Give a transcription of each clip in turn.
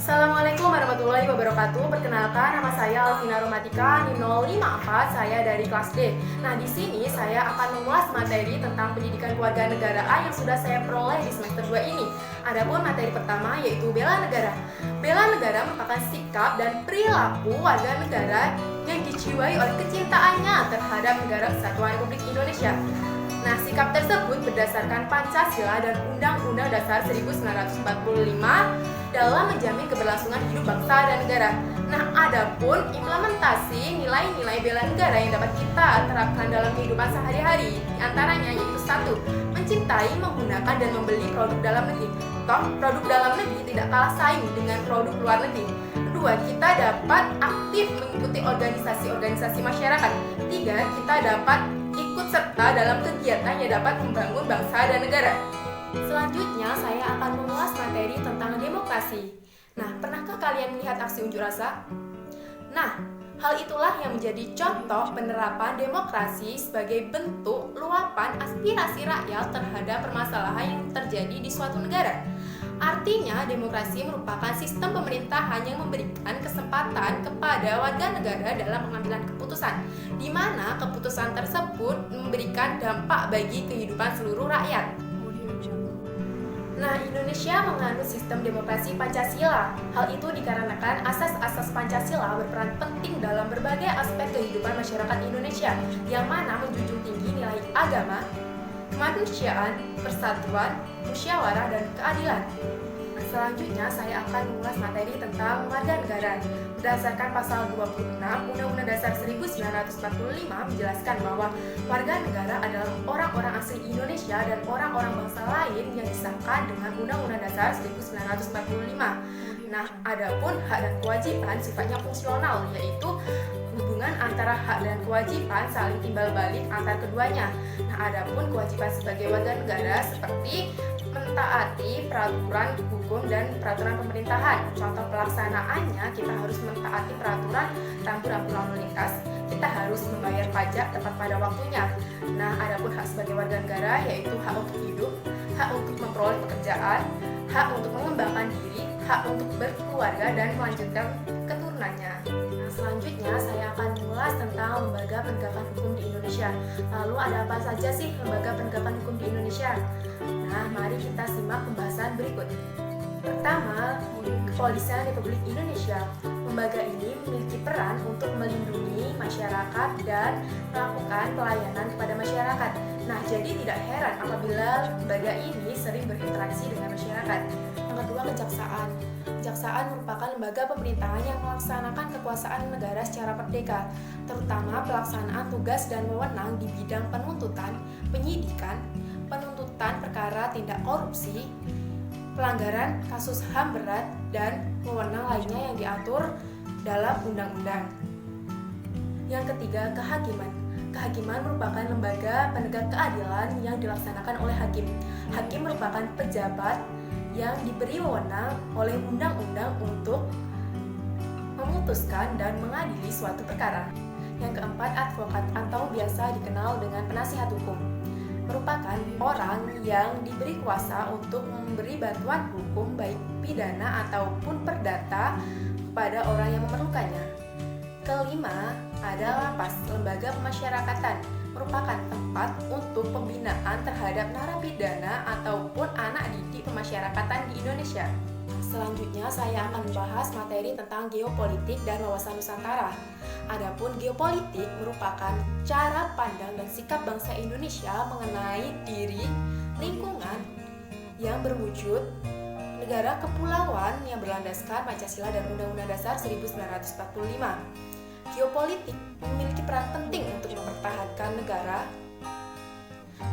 Assalamualaikum warahmatullahi wabarakatuh. Perkenalkan, nama saya Alvina Romatika, NIM 054, saya dari kelas D. Nah, di sini saya akan mengulas materi tentang pendidikan kewarganegaraan yang sudah saya peroleh di semester 2 ini. Adapun materi pertama yaitu bela negara. Bela negara merupakan sikap dan perilaku warga negara yang dijiwai oleh kecintaannya terhadap negara Kesatuan Republik Indonesia. Nah, sikap tersebut berdasarkan Pancasila dan Undang-Undang Dasar 1945 dalam menjamin keberlangsungan hidup bangsa dan negara. Nah, adapun implementasi nilai-nilai bela negara yang dapat kita terapkan dalam kehidupan sehari-hari, diantaranya yaitu 1. Mencintai, menggunakan, dan membeli produk dalam negeri. Toh, produk dalam negeri tidak kalah saing dengan produk luar negeri. 2. Kita dapat aktif mengikuti organisasi-organisasi masyarakat. 3. Kita dapat ikut serta dalam kegiatan yang dapat membangun bangsa dan negara. Selanjutnya, saya akan mengulas materi tentang demokrasi. Nah, pernahkah kalian melihat aksi unjuk rasa? Nah, hal itulah yang menjadi contoh penerapan demokrasi sebagai bentuk luapan aspirasi rakyat terhadap permasalahan yang terjadi di suatu negara. Artinya, demokrasi merupakan sistem pemerintahan yang memberikan kesempatan kepada warga negara dalam pengambilan keputusan, di mana keputusan tersebut memberikan dampak bagi kehidupan seluruh rakyat. Nah, Indonesia menganut sistem demokrasi Pancasila. Hal itu dikarenakan asas-asas Pancasila berperan penting dalam berbagai aspek kehidupan masyarakat Indonesia, yang mana menjunjung tinggi nilai agama, kemanusiaan, persatuan, musyawarah, dan keadilan. Selanjutnya, saya akan mengulas materi tentang warga negara. Berdasarkan pasal 26 Undang-Undang Dasar 1945 menjelaskan bahwa warga negara adalah orang-orang asli Indonesia dan orang-orang bangsa lain yang disahkan dengan Undang-Undang Dasar 1945. Nah, adapun hak dan kewajiban sifatnya fungsional, yaitu hubungan antara hak dan kewajiban saling timbal balik antar keduanya. Nah, adapun kewajiban sebagai warga negara seperti mentaati peraturan hukum dan peraturan pemerintahan. Contoh pelaksanaannya, kita harus mentaati peraturan rambu-rambu lalu lintas, kita harus membayar pajak tepat pada waktunya. Nah, adapun hak sebagai warga negara yaitu hak untuk hidup, hak untuk memperoleh pekerjaan, hak untuk mengembangkan diri, hak untuk berkeluarga dan melanjutkan keturunannya. Nah, selanjutnya saya akan mengulas tentang lembaga penegakan hukum di Indonesia. Lalu ada apa saja sih lembaga penegakan hukum di Indonesia? Nah, mari kita simak pembahasan berikut. Pertama, Kepolisian Republik Indonesia. Lembaga ini memiliki peran untuk melindungi masyarakat dan melakukan pelayanan kepada masyarakat. Nah, jadi tidak heran apabila lembaga ini sering berinteraksi dengan masyarakat. Yang kedua, Kejaksaan. Kejaksaan merupakan lembaga pemerintahan yang melaksanakan kekuasaan negara secara merdeka, terutama pelaksanaan tugas dan wewenang di bidang penuntutan, penyidikan, penuntutan perkara tindak korupsi, pelanggaran kasus HAM berat, dan wewenang lainnya yang diatur dalam undang-undang. Yang ketiga, Kehakiman. Kehakiman merupakan lembaga penegak keadilan yang dilaksanakan oleh hakim. Hakim merupakan pejabat yang diberi wewenang oleh undang-undang untuk memutuskan dan mengadili suatu perkara. Yang keempat, Advokat atau biasa dikenal dengan penasihat hukum. Merupakan orang yang diberi kuasa untuk memberi bantuan hukum baik pidana ataupun perdata kepada orang yang memerlukannya. Kelima, ada Lapas, lembaga pemasyarakatan, merupakan tempat untuk pembinaan terhadap narapidana ataupun anak didik pemasyarakatan di Indonesia. Selanjutnya saya akan membahas materi tentang geopolitik dan wawasan Nusantara. Adapun geopolitik merupakan cara pandang dan sikap bangsa Indonesia mengenai diri, lingkungan yang berwujud negara kepulauan yang berlandaskan Pancasila dan Undang-Undang Dasar 1945. Geopolitik memiliki peran penting untuk mempertahankan negara,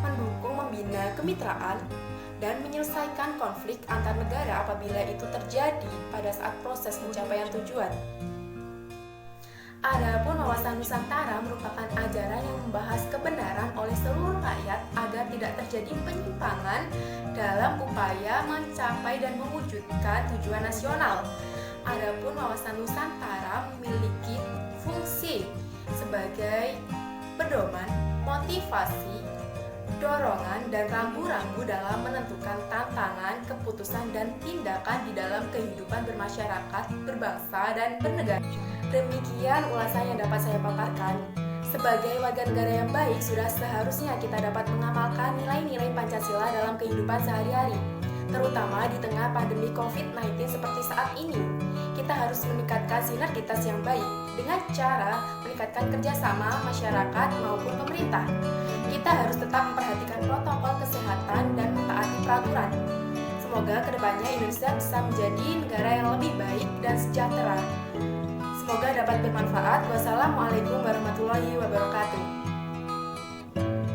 mendukung membina kemitraan, dan menyelesaikan konflik antar negara apabila itu terjadi pada saat proses pencapaian tujuan. Adapun wawasan Nusantara merupakan ajaran yang membahas kebenaran oleh seluruh rakyat agar tidak terjadi penyimpangan dalam upaya mencapai dan mewujudkan tujuan nasional. Adapun wawasan Nusantara memiliki fungsi sebagai pedoman, motivasi, dorongan, dan rambu-rambu dalam menentukan tantangan, keputusan, dan tindakan di dalam kehidupan bermasyarakat, berbangsa, dan bernegara. Demikian ulasan yang dapat saya paparkan. Sebagai warga negara yang baik, sudah seharusnya kita dapat mengamalkan nilai-nilai Pancasila dalam kehidupan sehari-hari, terutama di tengah pandemi COVID-19 seperti saat ini. Kita harus meningkatkan sinergitas yang baik dengan cara meningkatkan kerjasama masyarakat maupun pemerintah. Kita harus tetap memperhatikan protokol kesehatan dan mentaati peraturan. Semoga kedepannya Indonesia bisa menjadi negara yang lebih baik dan sejahtera. Semoga dapat bermanfaat. Wassalamualaikum warahmatullahi wabarakatuh.